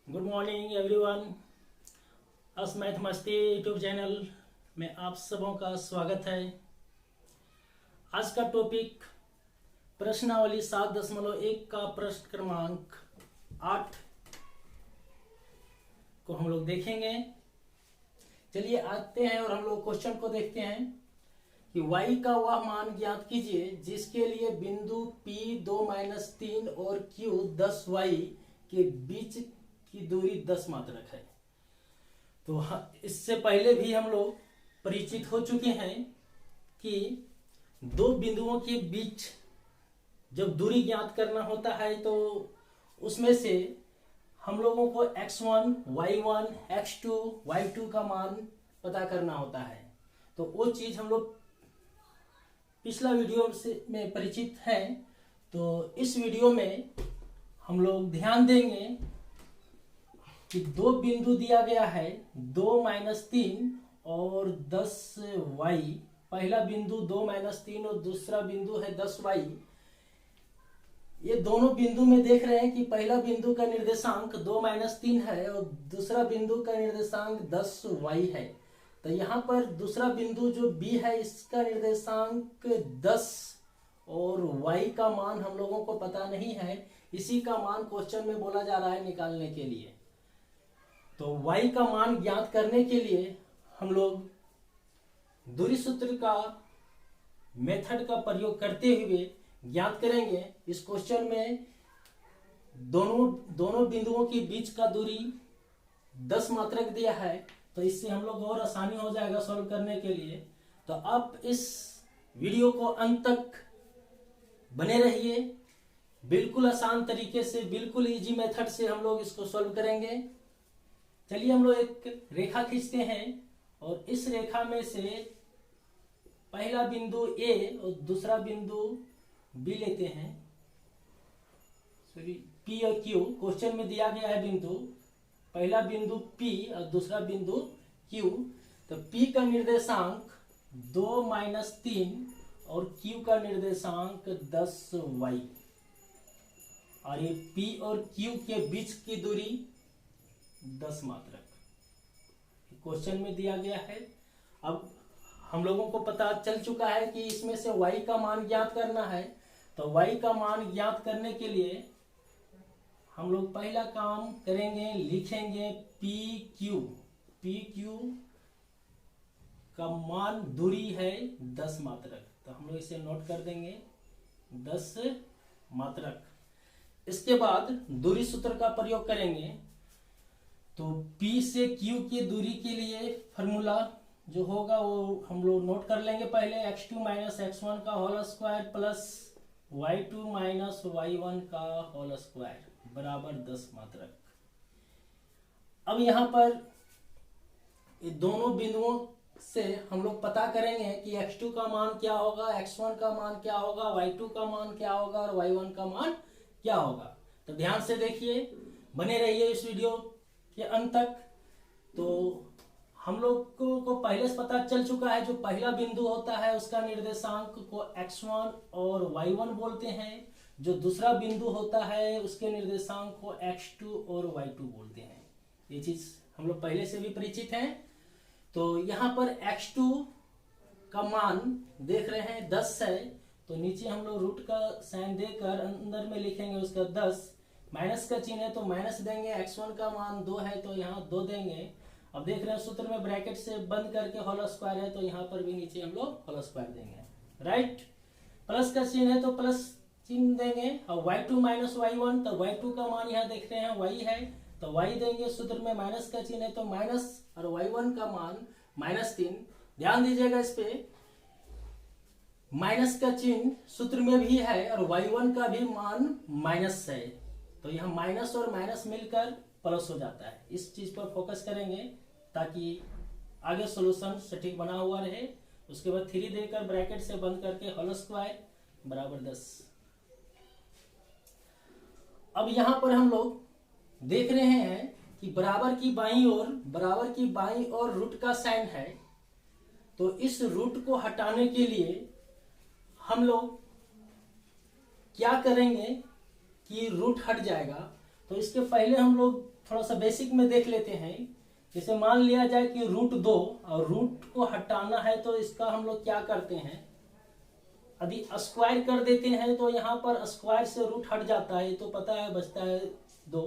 Good morning everyone. अस math मस्ती YouTube channel में आप सबों का स्वागत है। आज का टॉपिक प्रश्नावली 7.1 का प्रश्न क्रमांक 8 को हम लोग देखेंगे। चलिए आते हैं और हम लोग क्वेश्चन को देखते हैं कि y का वह मान ज्ञात कीजिए जिसके लिए बिंदु P 2-3 और Q 10y के बीच की दूरी 10 मात्रक है। तो इससे पहले भी हम लोग परिचित हो चुके हैं कि दो बिंदुओं के बीच जब दूरी ज्ञात करना होता है तो उसमें से हम लोगों को x1, y1, x2, y2 का मान पता करना होता है। तो वो चीज हम लोग पिछला वीडियो में परिचित हैं। तो इस वीडियो में हम लोग ध्यान देंगे कि दो बिंदु दिया गया है 2-3 और 10y। पहला बिंदु 2-3 और दूसरा बिंदु है 10y। ये दोनों बिंदु में देख रहे हैं कि पहला बिंदु का निर्देशांक 2-3 है और दूसरा बिंदु का निर्देशांक 10y है। तो यहाँ पर दूसरा बिंदु जो b है इसका निर्देशांक 10 और y का मान हम लोगों को पता नहीं है। इसी का मान क्वेश्चन में बोला जा रहा है निकालने के लिए। तो y का मान ज्ञात करने के लिए हम लोग दूरी सूत्र का मेथड का प्रयोग करते हुए ज्ञात करेंगे। इस क्वेश्चन में दोनों बिंदुओं के बीच का दूरी 10 मात्रक दिया है, तो इससे हम लोग और आसानी हो जाएगा सॉल्व करने के लिए। तो आप इस वीडियो को अंत तक बने रहिए। बिल्कुल आसान तरीके से, बिल्कुल इजी मेथड से हम लोग इसको सॉल्व करेंगे। चलिए हम लोग एक रेखा खींचते हैं और इस रेखा में से पहला बिंदु A और दूसरा बिंदु B लेते हैं। सॉरी, P और Q क्वेश्चन में दिया गया है बिंदु, पहला बिंदु P और दूसरा बिंदु Q। तो P का निर्देशांक 2-3 और Q का निर्देशांक 10y और ये P और Q के बीच की दूरी 10 मात्रक क्वेश्चन में दिया गया है। अब हम लोगों को पता चल चुका है कि इसमें से y का मान ज्ञात करना है। तो y का मान ज्ञात करने के लिए हम लोग पहला काम करेंगे, लिखेंगे PQ का मान दूरी है 10 मात्रक। तो हम लोग इसे नोट कर देंगे 10 मात्रक। इसके बाद दूरी सूत्र का प्रयोग करेंगे। तो P से Q की दूरी के लिए फॉर्मूला जो होगा वो हम लोग नोट कर लेंगे। पहले x2 माइनस x1 का whole square plus y2 minus y1 का होल स्क्वायर बराबर 10 मात्रक। अब यहाँ पर दोनों बिंदुओं से हम लोग पता करेंगे कि x2 का मान क्या होगा, x1 का मान क्या होगा, y2 का मान क्या होगा और y1 का मान क्या होगा। तो ध्यान से देखिए, बने रहिए इस वीडियो के अंत तक। तो हम लोग को पहले से पता चल चुका है जो पहला बिंदु होता है उसका निर्देशांक को x1 और y1 बोलते हैं। जो दूसरा बिंदु होता है उसके निर्देशांक को x2 और y2 बोलते हैं। ये चीज हम लोग पहले से भी परिचित हैं। तो यहाँ पर x2 का मान देख रहे हैं 10 है, तो नीचे हम लोग रूट का साइन देकर अंदर में लिखेंगे उसका 10। माइनस का चिन्ह है तो माइनस देंगे। x1 का मान 2 है तो यहाँ 2 देंगे। अब देख रहे हैं सूत्र में ब्रैकेट से बंद करके होल स्क्वायर है, तो यहाँ पर भी नीचे हम लोग होल स्क्वायर देंगे। राइट, प्लस का चिन्ह है तो प्लस चिन्ह देंगे। और y2 माइनस y1, तो y2 का मान यहाँ देख रहे हैं y है तो y देंगे। सूत्र में माइनस का चिन्ह है तो माइनस, और y1 का मान -3। ध्यान दीजिएगा इस पे, माइनस का चिन्ह सूत्र में भी है और y1 का भी मान माइनस है, तो यहाँ माइनस और माइनस मिलकर प्लस हो जाता है। इस चीज पर फोकस करेंगे ताकि आगे सॉल्यूशन सटीक बना हुआ रहे। उसके बाद 3 देकर ब्रैकेट से बंद करके होल स्क्वायर बराबर 10। अब यहाँ पर हम लोग देख रहे हैं कि बराबर की बाईं ओर रूट का साइन है। तो इस रूट को हटाने के लिए हम लोग क्या करेंगे कि रूट हट जाएगा। तो इसके पहले हम लोग थोड़ा सा बेसिक में देख लेते हैं। जैसे मान लिया जाए कि √2 और रूट को हटाना है तो इसका हम लोग क्या करते हैं, यदि स्क्वायर कर देते हैं तो यहाँ पर स्क्वायर से रूट हट जाता है, तो पता है बचता है 2।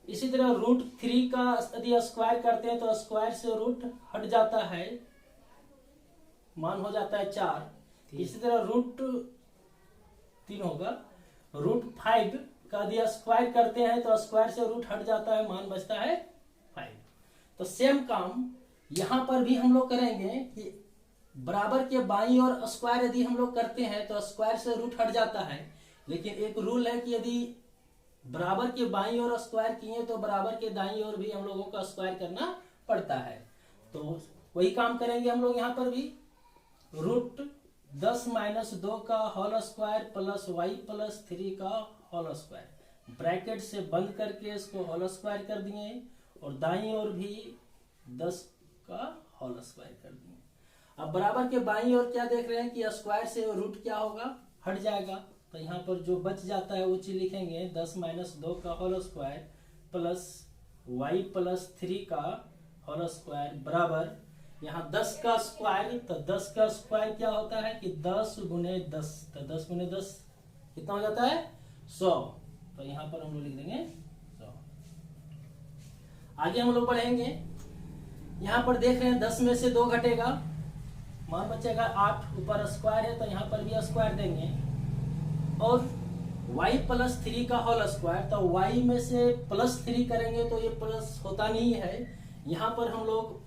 इसी तरह √3 का यदि स्क्वायर करते हैं तो स्क्वायर से रूट हट जाता है, मान हो जाता है 4। इसी तरह √3 होगा, √5 का यदि स्क्वायर करते हैं तो स्क्वायर से रूट हट जाता है, मान बचता है 5। तो सेम काम यहाँ पर भी हम लोग करेंगे कि बराबर के बाईं और स्क्वायर यदि हम लोग करते हैं तो स्क्वायर से रूट हट जाता है, लेकिन एक रूल है कि यदि बराबर के बाईं ओर स्क्वायर किए तो बराबर के दाईं ओर भी हम लोगों का स्क्वायर करना पड़ता है। तो वही काम करेंगे हम लोग यहाँ पर भी। √10 - 2 का whole square plus y plus 3 का होल स्क्वायर, ब्रैकेट से बंद करके इसको होल स्क्वायर कर दिए और दाईं ओर भी 10 का होल स्क्वायर कर दिए। अब बराबर के बाईं ओर क्या देख रहे हैं कि स्क्वायर से रूट क्या होगा, हट जाएगा। तो यहाँ पर जो बच जाता है वो चीज लिखेंगे 10 - 2 का whole square plus y plus 3 का होल स्क्वायर बराबर, यहाँ 10 का स्क्वायर, तो 10 का स्क्वायर क्या होता है कि 10 × 10, तो 10 × 10 कितना हो जाता है 100। तो यहाँ पर हम लोग लिख देंगे 100। आगे हम लोग बढ़ेंगे। यहाँ पर देख रहे हैं 10 में से 2 घटेगा, मान बचेगा 8, ऊपर स्क्वायर है तो यहाँ पर भी स्क्वायर देंगे, और y प्लस 3 का होल स्क्वायर, तो y में से +3 करेंगे तो ये प्लस होता नहीं है। यहाँ पर हम लोग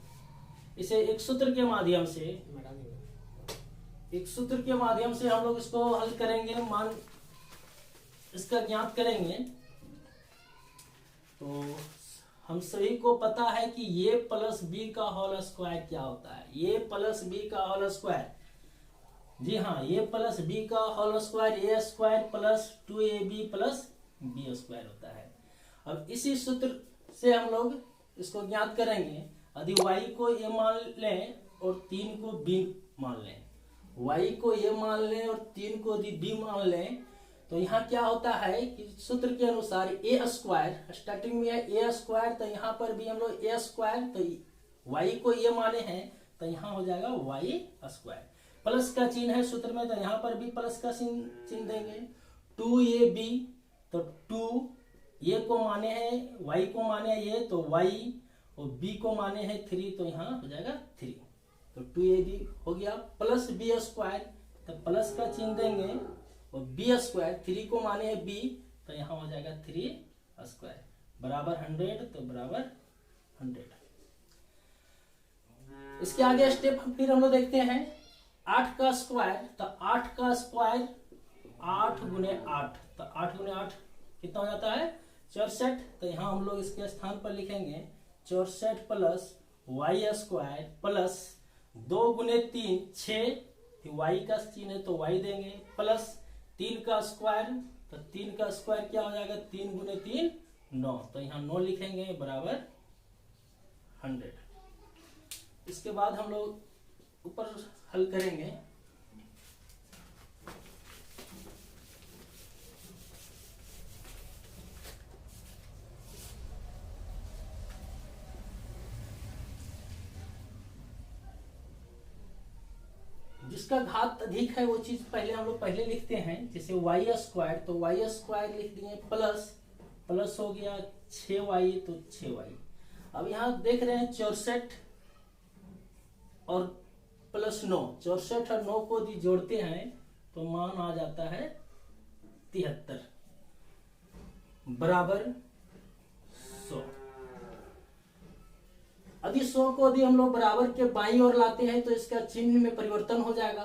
इसे एक सूत्र के माध्यम से हम लोग इसको हल करेंगे, मान इसका ज्ञात करेंगे। तो हम सभी को पता है कि a प्लस b का होल स्क्वायर क्या होता है, a प्लस b का होल स्क्वायर, जी हाँ, a प्लस b का whole square a square plus 2ab plus b square होता है। अब इसी सूत्र से हम लोग इसको ज्ञात करेंगे। यदि y को a मान लें और 3 को b मान लें, y को a मान लें और 3 को यदि b मान लें, तो यहाँ क्या होता है कि सूत्र के अनुसार a स्क्वायर, स्टार्टिंग में है a स्क्वायर, तो यहाँ पर भी हम लोग a स्क्वायर, तो y को a माने हैं तो यहाँ हो जाएगा y स्क्वायर। प्लस का चिन्ह है सूत्र में, तो यहाँ पर भी प्लस का चिन्ह देंगे। 2ab, तो 2 a को माने हैं, y को माने हैं ये, तो y, और b को माने हैं 3, तो यहाँ हो जाएगा 3। तो 2ab हो गया, प्लस b स्क्वायर, तो प्लस का चिन्ह देंगे, और b स्क्वायर 3 को माने हैं b, तो यहाँ हो जाएगा 3 स्क्वायर बराबर 100, तो बराबर 100। इसके आगे स्टेप फिर हम लोग देखते हैं 8 का स्क्वायर, तो 8 का स्क्वायर 8 × 8, तो 8 × 8 कितना हो जाता है 64। तो यहाँ हम लोग इसके स्थान पर लिखेंगे 64 plus y square plus 2 × 3 6, y का चिन्ह है तो वाई देंगे, प्लस 3 का स्क्वायर, तो 3 का स्क्वायर क्या हो जाएगा 3 × 3 9, तो यहाँ 9 लिखेंगे बराबर 100। इसके बाद हम लोग ऊपर हल करेंगे। जिसका घात अधिक है वो चीज पहले हम लोग लिखते हैं। जैसे वाई स्क्वायर, तो वाई स्क्वायर लिख दिए प्लस हो गया 6y, तो 6y। अब यहाँ देख रहे हैं 64 और प्लस 9, 64 और 9 को यदि जोड़ते हैं तो मान आ जाता है 73 बराबर 100। यदि 100 को यदि हम लोग बराबर के बाईं ओर लाते हैं तो इसका चिन्ह में परिवर्तन हो जाएगा।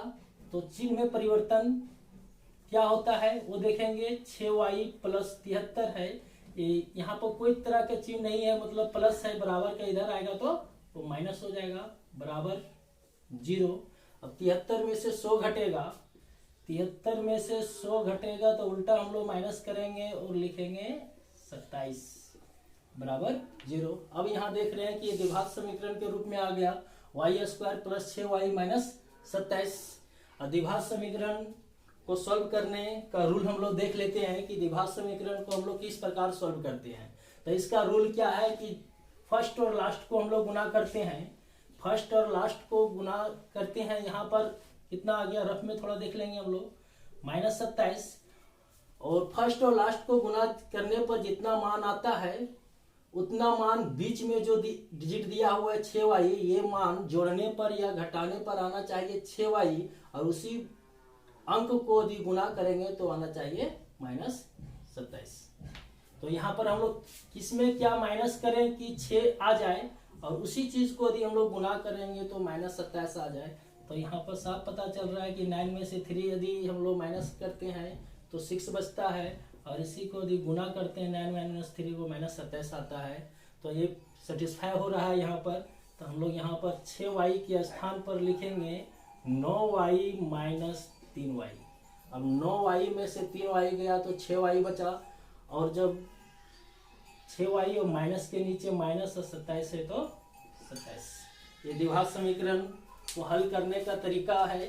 तो चिन्ह में परिवर्तन क्या होता है वो देखेंगे। 6y प्लस 73 है, यहाँ पर कोई तरह का चिन्ह नहीं है, मतलब प्लस है, बराबर का इधर आएगा तो वो माइनस हो जाएगा बराबर 0। अब 73 में से 100 घटेगा, 73 में से 100 घटेगा तो उल्टा हम लोग माइनस करेंगे और लिखेंगे 27 बराबर 0। अब यहाँ देख रहे हैं कि ये द्विघात समीकरण के रूप में आ गया, Y square plus 6y minus 27। द्विघात समीकरण को सॉल्व करने का रूल हम लोग देख लेते हैं कि द्विघात समीकरण को हम लोग किस प्रकार सॉल्व करते हैं। तो इसका रूल क्या है कि फर्स्ट और लास्ट को हम लोग गुना करते हैं, फर्स्ट और लास्ट को गुना करते हैं। यहाँ पर कितना आ गया, रफ में थोड़ा देख लेंगे हम लोग, -27, और फर्स्ट और लास्ट को गुना करने पर जितना मान आता है उतना मान बीच में जो डिजिट दिया हुआ है 6y, ये मान जोड़ने पर या घटाने पर आना चाहिए 6y, और उसी अंक को यदि गुना करेंगे तो आना चाहिए -27। तो यहाँ पर हम लोग किसमें क्या माइनस करें कि 6 आ जाए, और उसी चीज को यदि हम लोग गुना करेंगे तो -27 आ जाए। तो यहाँ पर साफ पता चल रहा है कि 9 में से 3 यदि हम लोग माइनस करते हैं तो 6 बचता है, और इसी को यदि गुना करते हैं 9 - 3 को -27 आता है। तो ये सेटिस्फाई हो रहा है यहाँ पर। तो हम लोग यहाँ पर 6y के स्थान पर लिखेंगे 9y - 3y। अब 9y में से 3y गया तो 6y बचा, और जब 6y और माइनस के नीचे माइनस और 27 है तो 27। ये द्विघात समीकरण को हल करने का तरीका है।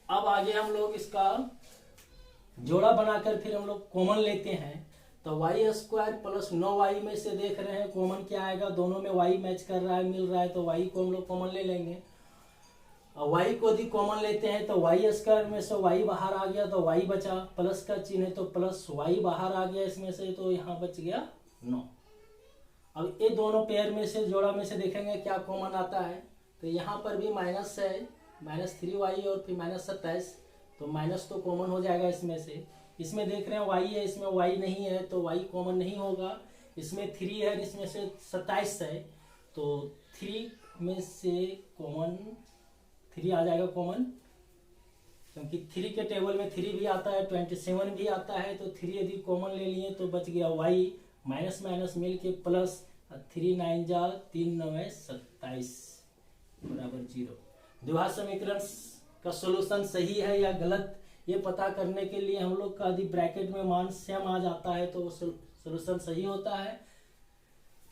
अब आगे हम लोग इसका जोड़ा बनाकर फिर हम लोग कॉमन लेते हैं। तो y² + 9y में से देख रहे हैं कॉमन क्या आएगा, दोनों में y मैच कर रहा है, मिल रहा है, तो y को हम लोग कॉमन ले लेंगे। और y को यदि कॉमन लेते हैं तो y² में से y बाहर आ गया तो y बचा, प्लस का चिन्ह है तो प्लस y बाहर आ गया इसमें से, तो यहाँ बच गया 9। अब ये दोनों पेयर में से जोड़ा में से देखेंगे क्या कॉमन आता है। तो यहाँ पर भी माइनस है, -3y और फिर -27, तो माइनस तो कॉमन हो जाएगा इसमें से। इसमें देख रहे हैं y है, इसमें y नहीं है तो y कॉमन नहीं होगा। इसमें 3 है, इसमें से 27 है, तो 3 में से कॉमन 3 आ जाएगा कॉमन, क्योंकि 3 के टेबल में 3 भी आता है, 27 भी आता है। तो 3 यदि कॉमन ले लिए तो बच गया y, माइनस माइनस मिल के प्लस, 3 9 जा 3 9 27 बराबर 0। द्विघात समीकरण का सॉल्यूशन सही है या गलत, ये पता करने के लिए हम लोग का यदि ब्रैकेट में मान सेम आ जाता है तो सॉल्यूशन सही होता है।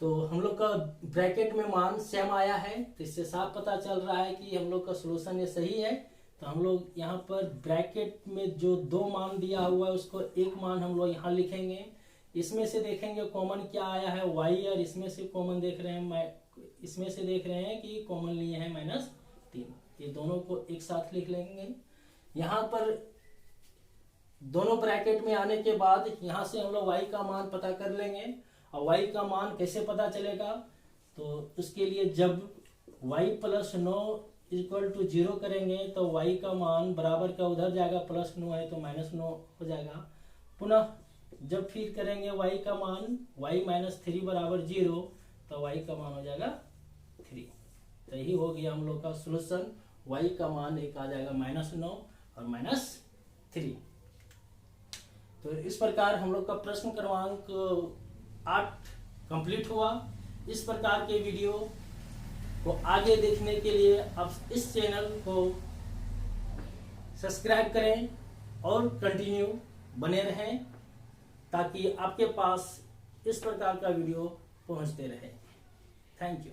तो हम लोग का ब्रैकेट में मान सेम आया है, तो इससे साफ पता चल रहा है कि हम लोग का सॉल्यूशन ये सही है। तो हम लोग यहाँ पर ब्रैकेट में जो 2 मान दिया हुआ है उसको एक मान हम लोग यहाँ लिखेंगे। इसमें से देखेंगे कॉमन क्या आया है y, और इसमें से कॉमन देख रहे हैं, इसमें से देख रहे हैं कि कॉमन लिए हैं -3, ये दोनों को एक साथ लिख लेंगे। यहाँ पर दोनों ब्रैकेट में आने के बाद यहाँ से हम लोग y का मान पता कर लेंगे। और y का मान कैसे पता चलेगा, तो उसके लिए जब y + 9 = 0 करेंगे तो y का मान बराबर का उधर जाएगा, +9 है तो -9 हो जाएगा। पुनः जब फिर करेंगे y का मान y - 3 बराबर 0, तो y का मान हो जाएगा 3। तो यही हो गया हम लोग का सॉल्यूशन, y का मान एक आ जाएगा -9 और -3। तो इस प्रकार हम लोग का प्रश्न क्रमांक 8 कंप्लीट हुआ। इस प्रकार के वीडियो को आगे देखने के लिए आप इस चैनल को सब्सक्राइब करें और कंटिन्यू बने रहें, ताकि आपके पास इस प्रकार का वीडियो पहुंचते रहे। Thank you.